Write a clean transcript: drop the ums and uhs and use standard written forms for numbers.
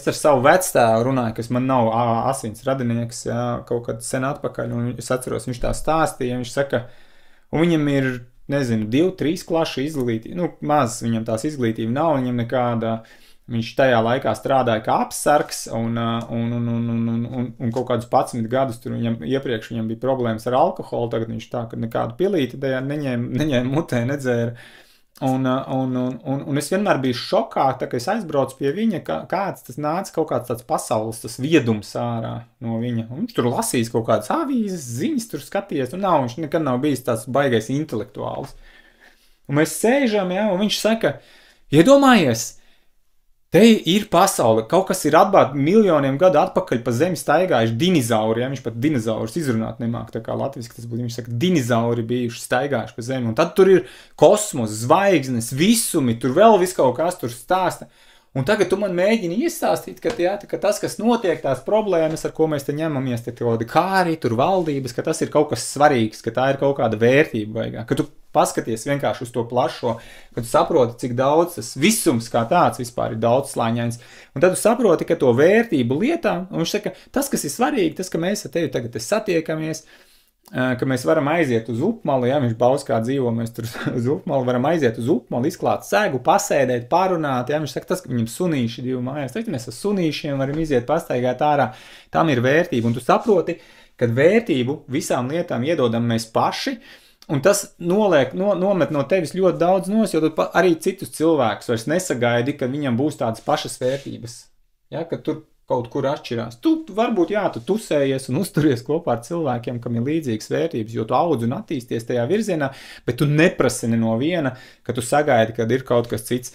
Es ar savu vectēvu runāju, kas man nav asins radinieks, jā, kaut kad sen atpakaļ, un es atceros, viņš tā stāstīja, viņš saka, un viņam ir, nezinu, 2, 3 klašu izglītība, nu, maz viņam tās izglītība nav, viņam nekāda, viņš tajā laikā strādāja kā apsargs, un kaut kādus 11 gadus tur viņam, iepriekš viņam bija problēmas ar alkoholu, tagad viņš tā, ka nekādu pilīti neņēma mutē, nedzēra. Un es vienmēr biju šokā, tā, ka es aizbraucu pie viņa, kāds tas nāca kaut kāds tāds pasaules, tas viedums ārā no viņa. Un viņš tur lasīs kaut kādas avīzes, ziņas tur skaties, un viņš nekad nav bijis tāds baigais intelektuāls. Un mēs sēžam, jā, un viņš saka, iedomājies, te ir pasaule, kaut kas ir atbārt miljoniem gadu atpakaļ pa zemi staigājuši dinozauri, ja viņš pat dinozaurus izrunāt nemāk, tā kā latviski tas būtu, viņš saka, dinozauri bijuši staigājuši pa zemi, un tad tur ir kosmos, zvaigznes, visumi, tur vēl viss kaut kas tur stāsta. Un tagad tu man mēģini iestāstīt, ka tas, kas notiek, tās problēmas, ar ko mēs te ņemamies, te kaut kādi kāri, tur valdības, ka tas ir kaut kas svarīgs, ka tā ir kaut kāda vērtība vaigā, ka tu paskaties vienkārši uz to plašo, ka tu saproti, cik daudz tas visums kā tāds vispār ir daudzslāņains, un tad tu saproti, ka to vērtību lietā, un viņš saka, tas, kas ir svarīgi, tas, ka mēs ar tevi tagad satiekamies, ka mēs varam aiziet uz Upmalu, ja viņš Bauskā dzīvo, mēs tur uz Upmalu varam aiziet uz Upmalu, izklāt segu, pasēdēt, parunāt, ja viņš saka, tas, ka viņam sunīši 2 mājās, tad mēs ar sunīšiem varam iziet pastaigāt ārā, tam ir vērtība, un tu saproti, ka vērtību visām lietām iedodam mēs paši, un tas nomet no tevis ļoti daudz nos, jo tu arī citus cilvēkus vairs nesagaidi, ka viņam būs tādas pašas vērtības, ja, ka tur kaut kur atšķirās. Tu varbūt, jā, tu tusējies un uzturies kopā ar cilvēkiem, kam ir līdzīgas vērtības, jo tu audz un attīsties tajā virzienā, bet tu neprasi no viena, ka tu sagaidi, kad ir kaut kas cits.